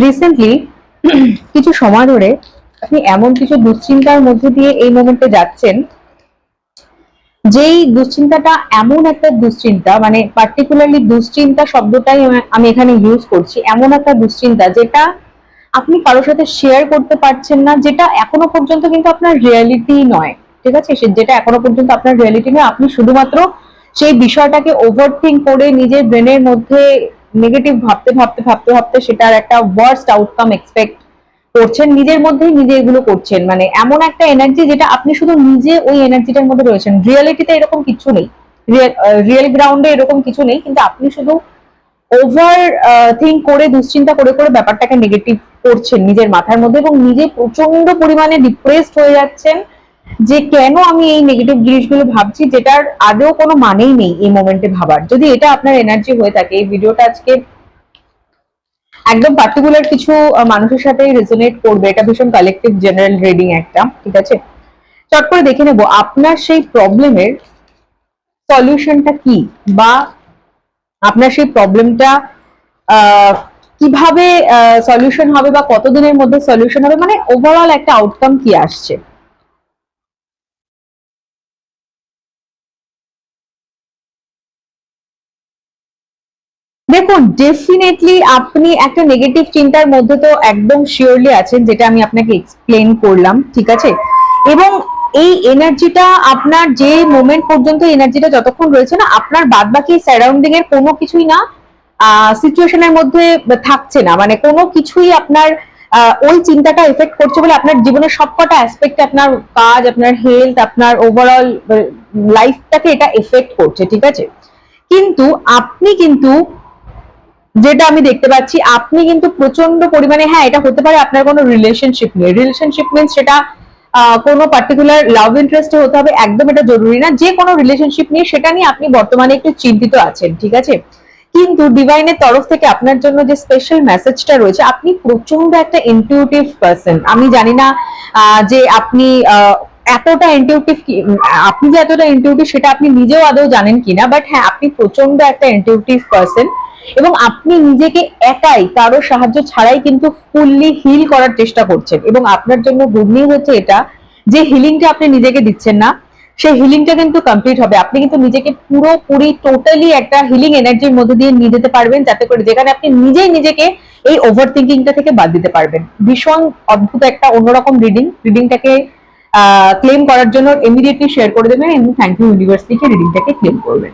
Recently কিছু সময় ধরে আপনি এমন কিছু দুশ্চিন্তার মধ্যে দিয়ে এই মোমেন্টে যাচ্ছেন, যেই দুশ্চিন্তাটা এমন একটা দুশ্চিন্তা, মানে পার্টিকুলারলি দুশ্চিন্তা শব্দটাই আমি এখানে ইউজ করছি, এমন একটা দুশ্চিন্তা যেটা আপনি কারোর সাথে শেয়ার করতে পারছেন না, যেটা এখনো পর্যন্ত কিন্তু আপনার রিয়ালিটি নয়। ঠিক আছে, যেটা এখনো পর্যন্ত আপনার রিয়ালিটি নয়, আপনি শুধুমাত্র সেই বিষয়টাকে ওভারথিঙ্ক করে নিজের ব্রেনের মধ্যে নেগেটিভ ভাবতে ভাবতে ভাবতে ভাবতে সেটার একটা ওয়ার্স্ট আউটকাম এক্সপেক্ট করছেন, নিজের মধ্যেই নিজে এগুলো করছেন। মানে এমন একটা এনার্জি যেটা আপনি শুধু নিজে ওই এনার্জিটার মধ্যে রয়েছেন, রিয়ালিটিতে এরকম কিছু নেই, রিয়েল গ্রাউন্ডে এরকম কিছু নেই, কিন্তু আপনি শুধু ওভার থিঙ্ক করে দুশ্চিন্তা করে করে ব্যাপারটাকে নেগেটিভ করছেন নিজের মাথার মধ্যে, এবং নিজে প্রচন্ড পরিমাণে ডিপ্রেসড হয়ে যাচ্ছেন যে কেন আমি এই নেগেটিভ জিনিসগুলো ভাবছি, যেটার আদৌ কোনো মানেই নেই এই মোমেন্টে ভাবার। যদি এটা আপনার এনার্জি হয়ে থাকে, এই ভিডিওটা আজকে একদম পার্টিকুলার কিছু মানুষের সাথে রেজোনেট করবে। এটা ভীষণ কালেকটিভ জেনারেল রিডিং একটা, ঠিক আছে। চট করে দেখে নেব আপনার সেই প্রবলেমের সলিউশনটা কি, বা আপনার সেই প্রবলেমটা কিভাবে সলিউশন হবে, বা কতদিনের মধ্যে সলিউশন হবে, মানে ওভারঅল একটা আউটকাম কি আসছে। দেখুন, ডেফিনেটলি আপনি একটা নেগেটিভ চিন্তার মধ্যে তো একদম শিওরলি আছেন, যেটা আমি আপনাকে এক্সপ্লেন করলাম, ঠিক আছে। এবং এই এনার্জিটা আপনার যে মোমেন্ট পর্যন্ত এনার্জিটা যতক্ষণ রয়েছে না, আপনার বাদ বাকি সারাউন্ডিং এর কোনো কিছুই না সিচুয়েশনের মধ্যে থাকছে না, মানে কোনো কিছুই আপনার ওই চিন্তাটা এফেক্ট করছে বলে আপনার জীবনের সবকটা অ্যাসপেক্টে, আপনার কাজ, আপনার হেলথ, আপনার ওভারঅল লাইফটাকে এটা এফেক্ট করছে, ঠিক আছে। কিন্তু আপনি কিন্তু, যেটা আমি দেখতে পাচ্ছি, আপনি কিন্তু প্রচন্ড পরিমাণে, হ্যাঁ এটা হতে পারে আপনার কোনো রিলেশনশিপ নিয়ে, রিলেশনশিপ মিনস সেটা কোনো পার্টিকুলার লাভ ইন্টারেস্টে হতে হবে, একদম এটা জরুরি না, যে কোনো রিলেশনশিপ নিয়ে সেটা নিয়ে আপনি বর্তমানে একটু চিন্তিত আছেন, ঠিক আছে। কিন্তু ডিভাইনের তরফ থেকে আপনার জন্য যে স্পেশাল মেসেজটা রয়েছে, আপনি প্রচন্ড একটা ইনটিউটিভ পার্সন। আমি জানি না যে আপনি এতটা ইনটিউটিভ, আপনি যে এতটা ইনটিউটিভ সেটা আপনি নিজেও আদৌ জানেন কিনা, বাট হ্যাঁ আপনি প্রচন্ড একটা ইনটিউটিভ পার্সন, এবং আপনি নিজেকে একাই কারো সাহায্য ছাড়াই কিন্তু ফুললি হিল করার চেষ্টা করছেন। এবং আপনার জন্য গুড নিউজ হচ্ছে এটা, যে হিলিংটা আপনি নিজেকে দিচ্ছেন না, সেই হিলিংটা কিন্তু কমপ্লিট হবে। আপনি কিন্তু নিজেকে পুরোপুরি টোটালি একটা হিলিং এনার্জির মধ্যে দিয়ে নিয়ে যেতে পারবেন, যাতে করে যেখানে আপনি নিজেই নিজেকে এই ওভার থিঙ্কিংটা থেকে বাদ দিতে পারবেন। ভীষণ অদ্ভুত একটা অন্যরকম রিডিংটাকে ক্লেম করার জন্য ইমিডিয়েটলি শেয়ার করে দেবেন, এবং থ্যাংক ইউ ইউনিভার্স লিখে রিডিংটাকে ক্লেম করবেন।